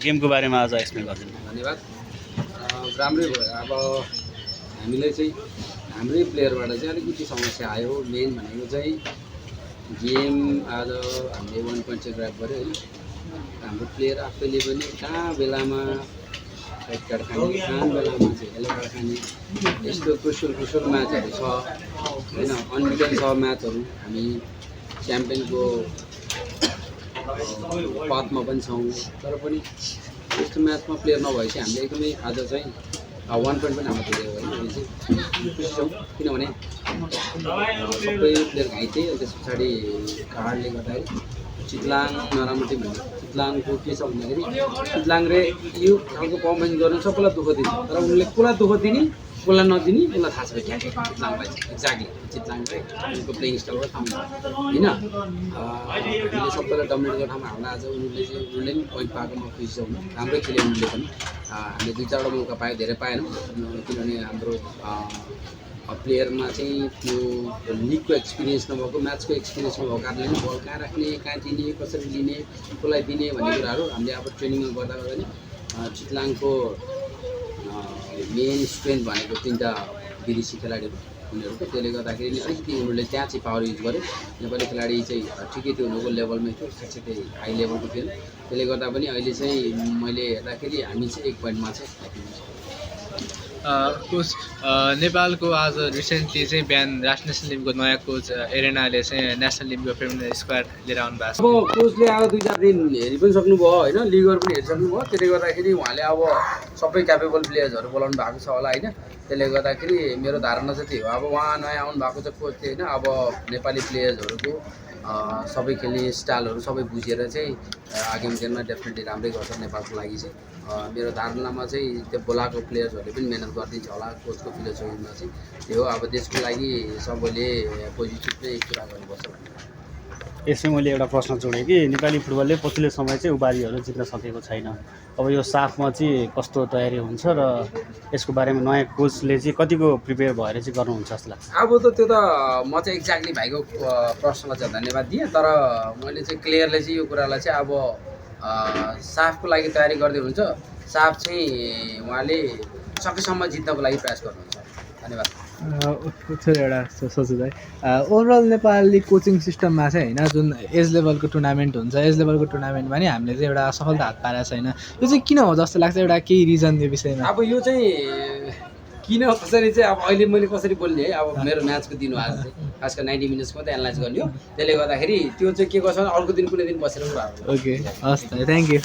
गेमको बारेमा आज एक्सप्लेन गरिदिनु। धन्यवाद। राम्रै भयो। अब हामीलाई चाहिँ हाम्रै प्लेयरबाट चाहिँ अलिकति समस्या आयो। मेन भनेको चाहिँ गेम आज हामीले 1 पोइन्ट चाहिँ ग्राब गऱ्यो होइन। हाम्रो प्लेयर आफैले पनि कहाँ बेलामा रेड कार्ड खाने, कहाँ बेलामा चाहिँ येलो कार्ड खाने, यस्तो क्रुसियल म्याचहरू छ होइन। अनबिटन छ म्याचहरू। हामी च्याम्पियनको पाथमा पनि छौँ, तर पनि यस्तो म्याचमा प्लेयर नभएपछि हामीले एकदमै आज चाहिँ 1 पोइन्ट पनि हाम्रो पुग्यो होइन। हामी चाहिँ खुसी छौँ किनभने सबै प्लेयर घाइते। त्यस पछाडि कार्डले गर्दाखेरि चितलाङ नराम्रो टिम होइन। चितलाङको के छ भन्दाखेरि चितलाङले यो खालको पर्फर्मेन्स गर्न सबैलाई दुःख दिन्छ, तर उनले कसलाई दुःख दिने कसलाई नदिने उसलाई थाहा छ चितलाङलाई चाहिँ एक्ज्याक्टली। चितलाङले उनको प्लेइङ स्टाइलबाट थाहा हुन्छ होइन। हामीले सबैलाई डमिनेट गर्ने ठाउँमा हामीलाई आज उनीहरूले पनि पोइन्ट पाएकोमा खुसी छौँ। राम्रै खेल्यो उनीहरूले पनि। हामीले 2-4वटा मौका पायो, धेरै पाएनौँ किनभने हाम्रो प्लेयरमा चाहिँ त्यो लिगको एक्सपिरियन्स नभएको, म्याचको एक्सपिरियन्स नभएको कारणले पनि बल कहाँ राख्ने, कहाँ दिने, कसरी लिने, कसलाई दिने भन्ने कुराहरू हामीले अब ट्रेनिङमा गर्दा गर्दा नि चितलाङको मेन स्ट्रेन्थ भनेको 3टा विदेशी खेलाडीहरू उनीहरूको। त्यसले गर्दाखेरि नि अलिकति उनीहरूले त्यहाँ चाहिँ पावर युज गर्यो। नेपाली खेलाडी चाहिँ ठिकै थियो, उनीहरूको लेभलमै थियो, साँच्चै हाई लेभलको थियो। त्यसले गर्दा पनि अहिले चाहिँ मैले हेर्दाखेरि हामी चाहिँ 1 पोइन्टमा चाहिँ कोच नेपालको आज रिसेन्टली चाहिँ बिहान राष्ट्रिय नेसनल टिमको नयाँ कोच एरेनाले चाहिँ नेसनल टिमको फेमिनिन स्क्वाड लिएर आउनु भएको छ। अब कोचले अब 2-4 दिन हेरि पनि सक्नुभयो होइन, लिगहरू पनि हेरिसक्नुभयो। त्यसले गर्दाखेरि उहाँले अब सबै क्यापेबल प्लेयर्सहरू बोलाउनु भएको छ होला होइन। त्यसले गर्दाखेरि मेरो धारणा चाहिँ त्यही हो। अब उहाँ नयाँ आउनु भएको छ कोच होइन। अब नेपाली प्लेयर्सहरूको सबै खेल्ने स्टाइलहरू सबै बुझेर चाहिँ आगामी दिनमा डेफिनेटली राम्रै गर्छ नेपालको लागि चाहिँ। मेरो धारणामा चाहिँ त्यो बोलाएको प्लेयर्सहरूले पनि मेहनत गरिदिन्छ होला कोचको फिलोसफीमा चाहिँ त्यो हो। अब देशको लागि सबैले पोजिटिभ नै कुरा गर्नुपर्छ भन्ने। यसै मैले एउटा प्रश्न जोडेँ कि नेपाली फुटबलले पछिल्लो समय चाहिँ उपाधिहरू जित्न सकेको छैन। अब यो साफमा चाहिँ कस्तो तयारी हुन्छ र यसको बारेमा नयाँ कोचले चाहिँ कतिको प्रिपेयर भएर चाहिँ गर्नुहुन्छ जस्तो लाग्छ? अब त त्यो त म चाहिँ एक्ज्याक्टली भाइको प्रश्नलाई चाहिँ धन्यवाद दिएँ, तर मैले चाहिँ क्लियरली चाहिँ यो कुरालाई चाहिँ अब साफको लागि तयारी गर्दै हुन्छ। साफ चाहिँ उहाँले सकेसम्म जित्नको लागि प्रयास गर्नुहुन्छ। धन्यवाद। एउटा सोच्छु है ओभरअल नेपाली कोचिङ सिस्टममा चाहिँ होइन जुन एज लेभलको टुर्नामेन्ट हुन्छ, एज लेभलको टुर्नामेन्टमा नि हामीले चाहिँ एउटा सफलता हात पारेको छैन। यो चाहिँ किन हो जस्तो लाग्छ? एउटा केही रिजन यो विषयमा? अब यो चाहिँ किन कसरी चाहिँ अब अहिले मैले कसरी बोल्ने है। अब मेरो म्याचको दिन हो आज चाहिँ, खासकर 90 मिनट्सको मात्रै एनालाइज गर्ने हो। त्यसले गर्दाखेरि त्यो चाहिँ के गर्छ अर्को दिन कुनै दिन बसेर कुरा। ओके हस् त, थ्याङ्क यू।